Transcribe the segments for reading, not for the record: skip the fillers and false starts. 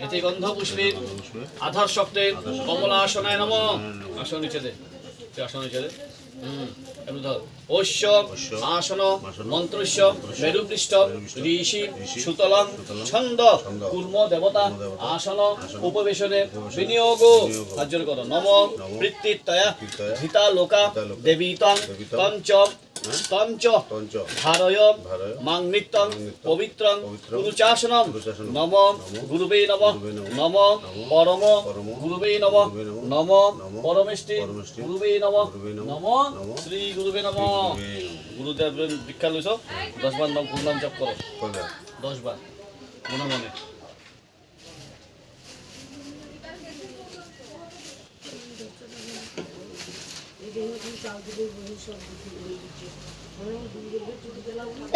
এতে গন্ধ পুষ্পে আধার শক্তে কমলাসনায় নম। আসন নিচে দে, আসন নিচে দে। ওষ্য আসন মন্ত্রস্য মেরুপৃষ্ঠ ঋষি সুতলং ছন্দ কুর্ম দেবতা আসন উপবেশনে বিনিয়োগ কার্যর কর। নম প্রীতিতয়া ধৃতা লোকা দেবীতং তঞ্চ তঞ্চ ধারয় মাং নিত্যং পবিত্রং গুরুচাসনম। নম গুরুবে নম। নম পরম গুরুবে নম। নম পরমেষ্টি গুরুবে নম। নম শ্রী গুরুবে নম। গুরুদেব দীক্ষা লইছ, 10 বার নাম গুরু নাম জপ করো, 10 বার মনে মনে।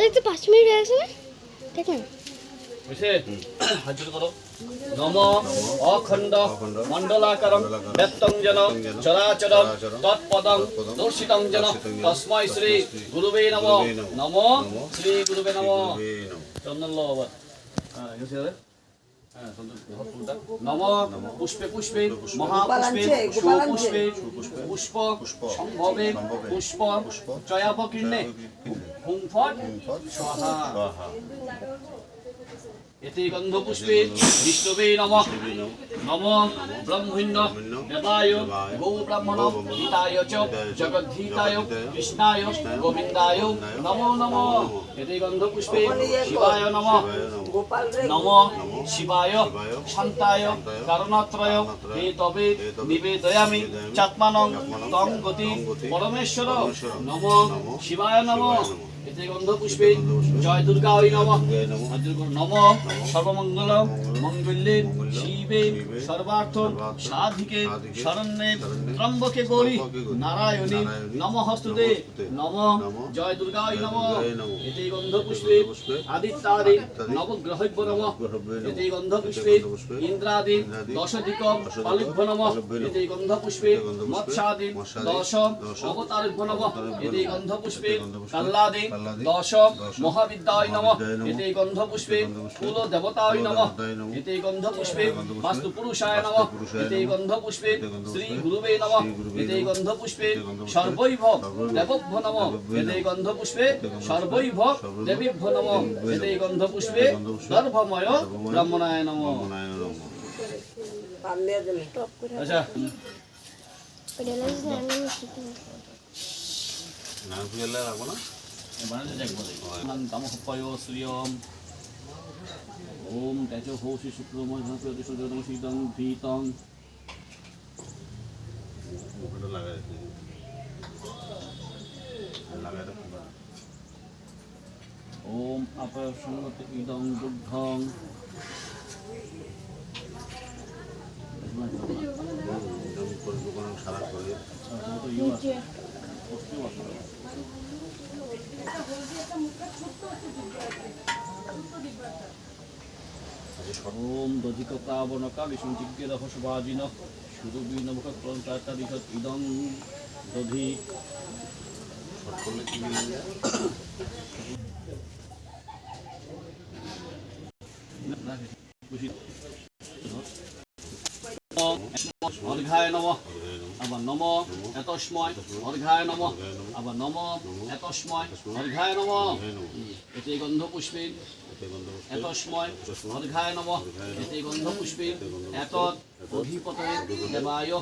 এই তো 5 মিনিট হয়ে গেছে না, দেখেন বুঝছে? হাত করো। নম অখণ্ড মণ্ডলাকারং ব্যক্তং যেন চরাচরং তৎপদং দর্শিতং যেন তস্মৈ শ্রী গুরুবে নম। নম শ্রী গুরুবে নম। চন্দন লো আবার। নম পুষ্পে পুষ্পে মহাপুষ্পে সুপুষ্পে পুষ্প সম্ভবে পুষ্প চয়াপকীর্ণে হুং ফট স্বাহা। এতে গন্ধ পুষ্পে বিষ্ণবে নমঃ। নম ব্রহ্মণ্য দেবায় গো ব্রাহ্মণ হিতায় চ জগদ্ধীতায় কৃষ্ণায় গোবিন্দায় নমো নমঃ। এতে গন্ধ পুষ্পে শিবায় নমঃ। নম শিবায় শান্তায় কারণত্রয় হে তবে নিবেদয়ামি চাত্মানং তং গতি পরমেশ্বর। নম শিবায় নমঃ। এতে গন্ধ পুষ্পে জয় দুর্গা ওই নমঃ। নম সর্বমঙ্গল মঙ্গলে শিবে সর্বার্থ সাধিকে শরণ্যে ত্রম্বকে গৌরী নারায়ণী নমঃস্তুতে। নম জয় দুর্গা ওই নমঃ। এতে গন্ধ পুষ্পে আদিত্যাদি নবগ্রহভ্য নমঃ। এতে গন্ধ পুষ্পে ইন্দ্রাদি দশধিক পালিভ্য নমঃ। এতে গন্ধ পুষ্পে মৎস্যাদি দশ অবতারভ্য নমঃ। এতে গন্ধ পুষ্পে কাল্লাদি দশ মহাবিদ্যায় নমঃ। এতে গন্ধ পুষ্পে কুল দেবতায় নমঃ। এতে গন্ধ পুষ্পে বাস্তু পুরুষায় নমঃ। এতে গন্ধ পুষ্পে শ্রী গুরুবে নমঃ। এতে গন্ধ পুষ্পে সর্বৈভ দেবভ্য নমঃ। এতে গন্ধ পুষ্পে সর্বৈভ দেবীভ্য নমঃ। এতে গন্ধ পুষ্পে গর্ভময় ব্রহ্মণায় নমঃ। আচ্ছা নাম ফুয়েলা রাখবো না, বানাতে দেখবো। তামহপয় শ্রিয়ম ওম তেজ হোষি শুক্রময় সূর্যদম শীতং ভীতং। মুখটা লাগাই লাগাই ওম অপয় সংগত ইদং দুগ্ধং। সারা করে ওম দধিক প্লাবনকা বিসঞ্জিজ্ঞের হসবাজিন সুরবীনমুখ ক্রন্তাদিক ইদং দধি। শর্ট করলে কি মিলে যায়? অর্ঘায় নমঃ। আবার নম এতস্ময় অর্ঘায় নমঃ। আবার নম এতস্ময় অর্ঘায় নমঃ। এতে গন্ধ পুষ্পে এতস্ময় অর্ঘায় নমঃ। এতে গন্ধ পুষ্পে এতৎ অধিপতয়ে দেবায়